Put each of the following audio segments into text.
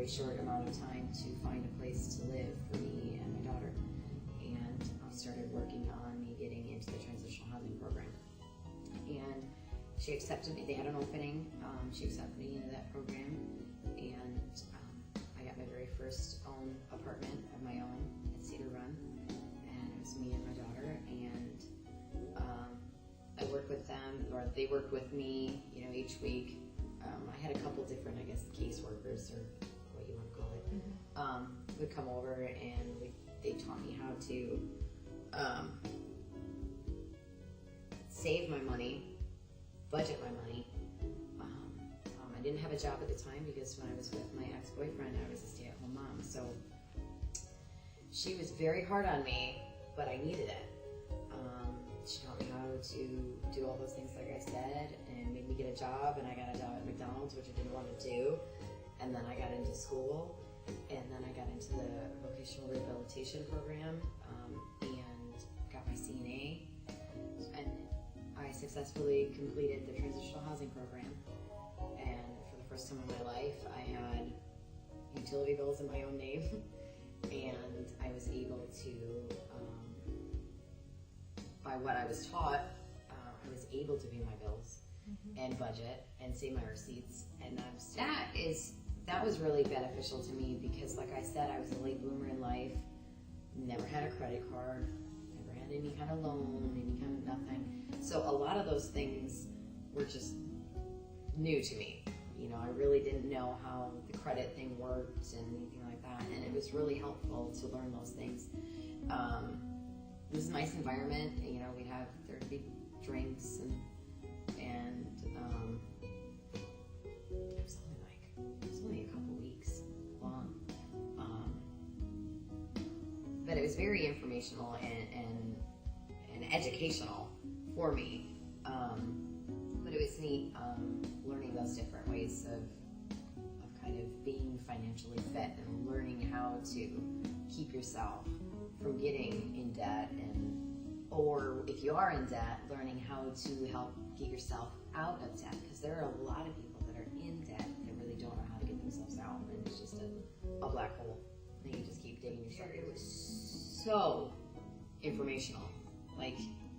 very short amount of time to find a place to live for me and my daughter. And I started working on me getting into the transitional housing program. And she accepted me. They had an opening. She accepted me into that program. And I got my very first own apartment of my own at Cedar Run. And it was me and my daughter. And I worked with them, or they worked with me, each week. I had a couple different, caseworkers, or what you want to call it, would come over and they taught me how to save my money, budget my money. I didn't have a job at the time because when I was with my ex-boyfriend, I was a stay-at-home mom. So she was very hard on me, but I needed it. She taught me how to do all those things, like I said, and made me get a job, and I got a job at McDonald's, which I didn't want to do. And then I got into school, and then I got into the vocational rehabilitation program, and got my CNA, and I successfully completed the transitional housing program. And for the first time in my life, I had utility bills in my own name, and I was able to, by what I was taught, I was able to pay my bills and budget and save my receipts. And that was really beneficial to me because, like I said, I was a late bloomer in life, never had a credit card, never had any kind of loan, any kind of nothing. So a lot of those things were just new to me. I really didn't know how the credit thing worked and anything like that. And it was really helpful to learn those things. It was a nice environment. There'd be drinks and it was only a couple weeks long. But it was very informational and educational for me. But it was neat learning those different ways of kind of being financially fit and learning how to keep yourself from getting in debt, or if you are in debt, learning how to help get yourself out of debt, because there are a lot of people that are in debt that really don't know how to get themselves out, and it's just a black hole that you just keep digging yourself. It was so informational.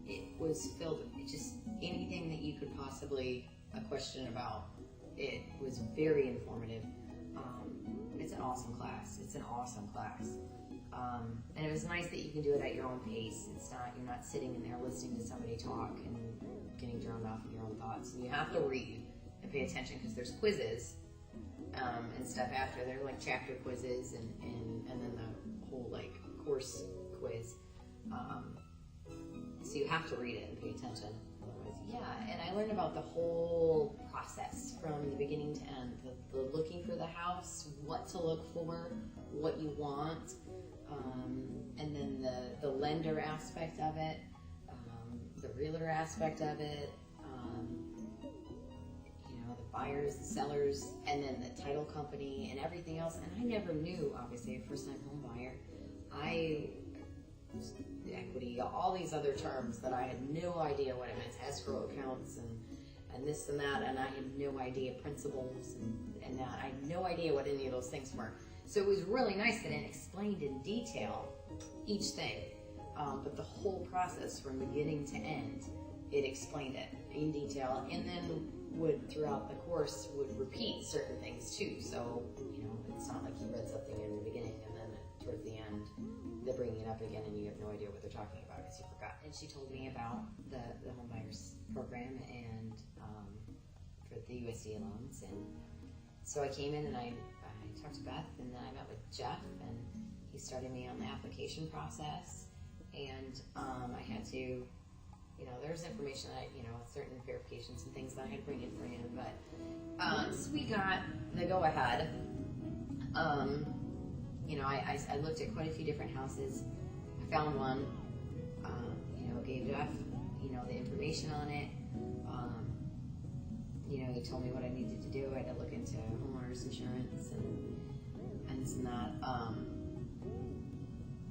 It was filled with just anything that you could possibly question about. It was very informative. It's an awesome class. And it was nice that you can do it at your own pace. You're not sitting in there listening to somebody talk and getting drowned off in your own thoughts. And you have to read and pay attention because there's quizzes and stuff after. They're like chapter quizzes and then the whole course quiz. So you have to read it and pay attention. And I learned about the whole process from the beginning to end. The looking for the house, what to look for, what you want, and then the lender aspect of it, the realtor aspect of it, the buyers, the sellers, and then the title company and everything else. And I never knew, obviously, a first-time home buyer. Equity, all these other terms that I had no idea what it meant, escrow accounts and this and that, and I had no idea principles and that. I had no idea what any of those things were. So it was really nice that it explained in detail each thing, but the whole process from beginning to end, it explained it in detail, and then throughout the course would repeat certain things too. So it's not like you read something in the beginning and then towards the end they're bringing it up again and you have no idea what they're talking about because you forgot. And she told me about the home buyers program and for the USDA loans. And so I came in and I talked to Beth, and then I met with Jeff, and he started me on the application process. And I had to, there's information that, certain verifications and things that I had to bring in for him. But once we got the go-ahead, I looked at quite a few different houses. I found one, gave Jeff, the information on it. He told me what I needed to do. I had to look into homeowners insurance and this and that.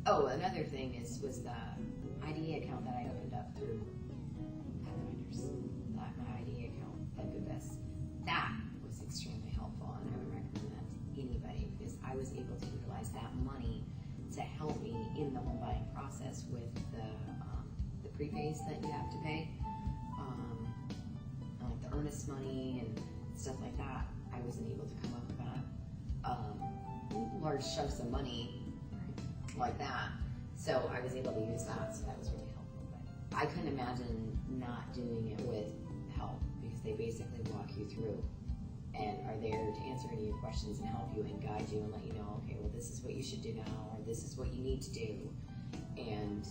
Another thing was the IDA account that I opened up through Pathfinders. My IDA account, that was extremely helpful, and I would recommend that to anybody because in the home buying process with the prepays that you have to pay, like the earnest money and stuff like that. I wasn't able to come up with large chunks of money like that. So I was able to use that, so that was really helpful. But I couldn't imagine not doing it with help, because they basically walk you through and are there to answer any of your questions and help you and guide you and let you know, okay, well, this is what you should do now, or this is what you need to do. And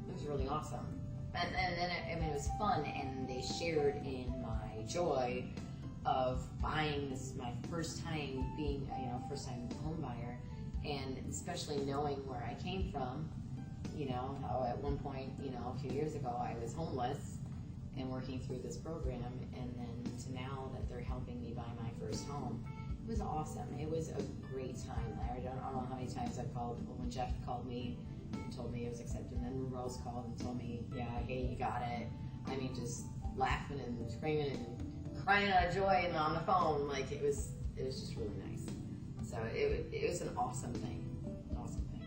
it was really awesome. And then it was fun, and they shared in my joy of buying this, my first time being, first time home buyer, and especially knowing where I came from, how at one point, a few years ago, I was homeless and working through this program, and then to now that they're helping me buy my first home. It was awesome. It was a great time. I don't know how many times I've called, when Jeff called me and told me it was accepted, and then Rose called and told me, yeah, hey, you got it. I mean, just laughing and screaming and crying out of joy and on the phone. Like, it was just really nice. So it was an awesome thing. Awesome thing.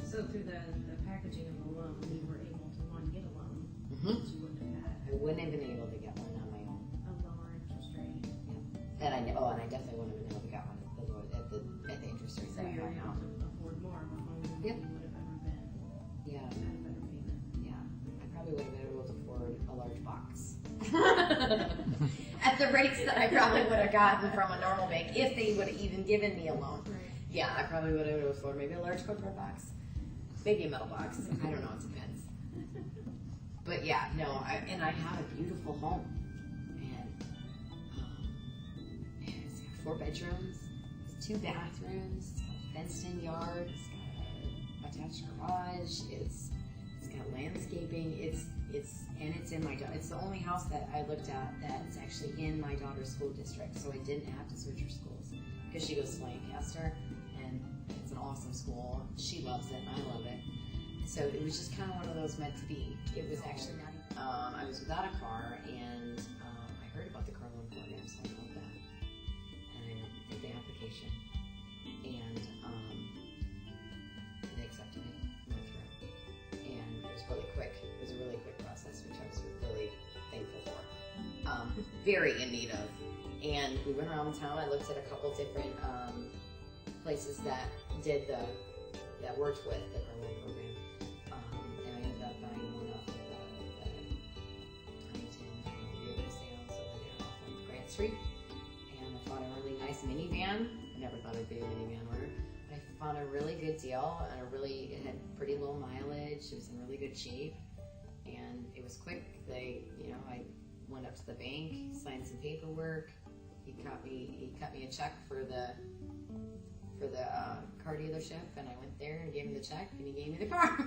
So through the packaging of the loan, you were able to, one, get a loan Mm-hmm. that you wouldn't have had. I wouldn't have been able to get one on my own. A lower interest rate. Yeah. And I definitely wouldn't have been able to get one at the interest rates So that I you're have able now. to afford more of a home than Yep. you would have ever been Yeah. at a better payment. Yeah. I probably would have been able to afford a large box. At the rates that I probably would have gotten from a normal bank, if they would have even given me a loan. Right. Yeah, I probably would have afforded maybe a large corporate box, maybe a metal box. I don't know, it depends. But yeah, no, I have a beautiful home, and it's got 4 bedrooms, it's 2 bathrooms, it's got a fenced-in yard, it's got an attached garage, it's got landscaping, it's in my it's the only house that I looked at that's actually in my daughter's school district, so I didn't have to switch her schools because she goes to Lancaster, and it's an awesome school. She loves it, and I love it. So it was just kind of one of those meant to be. It was actually not. I was without a car, and I heard about the car loan program, so I called that, and I did the application, and they accepted me, went through, and it was really quick. It was a really quick process, which I was really thankful for. Very in need of. And we went around town. I looked at a couple different places that worked with the car loan program. And I ended up buying one off of the Huntington real estate sales over there off of Grant Street. And I found a really nice minivan. I never thought I'd be a minivan owner. But I found a really good deal, and it had pretty low mileage. It was in really good shape, and it was quick. I went up to the bank, signed some paperwork. He cut me a check for the car dealership, and I went there and gave him the check, and he gave me the car.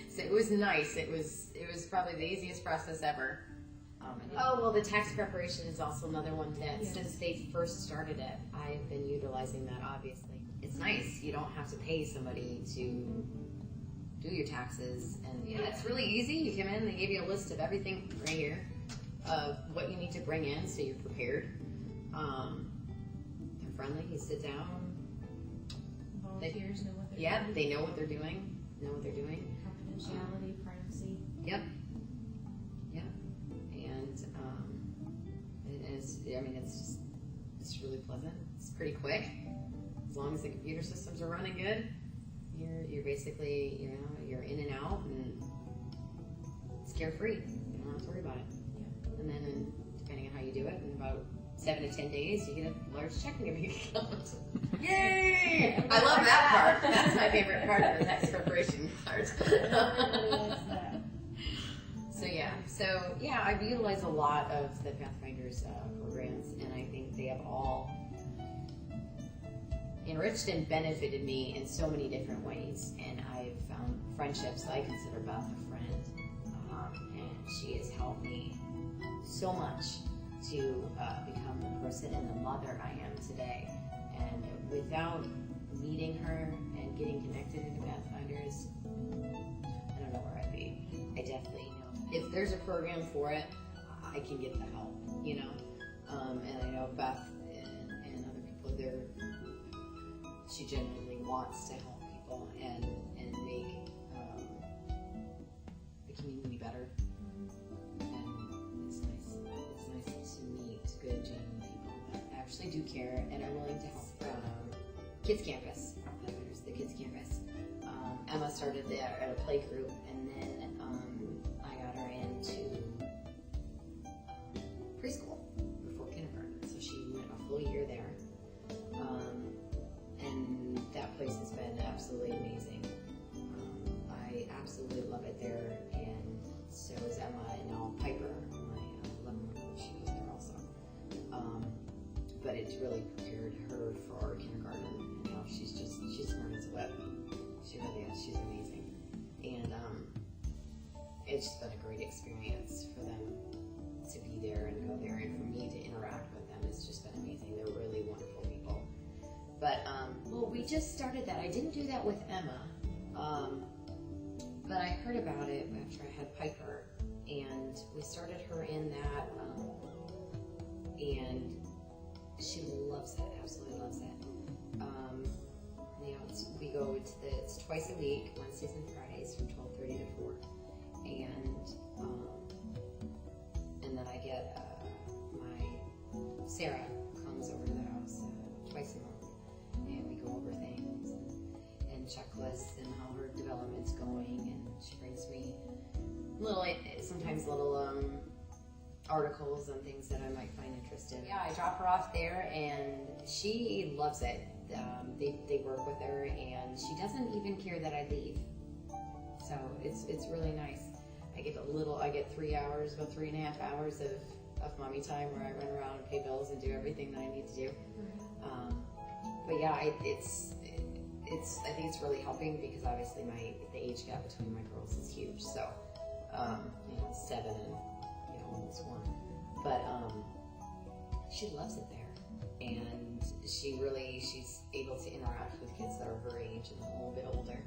So it was nice. It was probably the easiest process ever. The tax preparation is also another one that since they first started it, I've been utilizing that. Obviously, it's nice. You don't have to pay somebody to do your taxes, and it's really easy. You come in, they give you a list of everything right here of what you need to bring in, so you're prepared. They're friendly. You sit down. Volunteers know what they're doing. Yeah, they know what they're doing. Confidentiality, privacy. Yep. And it's really pleasant. It's pretty quick. As long as the computer systems are running good, you're basically, you're in and out, and it's carefree. You don't have to worry about it. Yeah. And then, depending on how you do it, in about 7 to 10 days, you get a large check in your bank account. Yay! I love that part. That's my favorite part of the tax preparation part. So I've utilized a lot of the Pathfinder's programs, and I think they have all enriched and benefited me in so many different ways. And I've found friendships. I consider Beth a friend, and she has helped me so much to become the person and the mother I am today. And without meeting her and getting connected into Pathfinders, I don't know where I'd be. I definitely know if there's a program for it, I can get the help, and I know Beth and other people there, she genuinely wants to help people. wonderful and make the community better. And it's nice. It's nice to meet good, genuine people that actually do care and are willing to help. Kids Campus. There's the Kids Campus. Emma started there at a play group, and then I got her into preschool before kindergarten. So she went a full year there. And that place has been absolutely amazing. I absolutely love it there, and so is Emma, and now Piper, my 11-month-old, she goes there also. But it's really prepared her for kindergarten, and now she's smart as a whip. She really is. She's amazing, and it's just been a great experience for them to be there and go there, and for me to interact with them. It's just been amazing. They're really wonderful people. But well, we just started that. I didn't do that with Emma, but I heard about it after I had Piper, and we started her in that, and she loves it. Absolutely loves it. We go to it's twice a week, Wednesdays and Fridays from 12:30 to 4, and then I get my Sarah comes over to the house twice a month, and we go over things and checklists and how her development's going, and she brings me sometimes little articles on things that I might find interesting. Yeah, I drop her off there, and she loves it. They work with her, and she doesn't even care that I leave. So it's really nice. I get 3 hours, about 3.5 hours of mommy time where I run around and pay bills and do everything that I need to do. But yeah, I think it's really helping, because obviously the age gap between my girls is huge. So 7 and almost 1. But she loves it there, and she's able to interact with kids that are her age and a little bit older.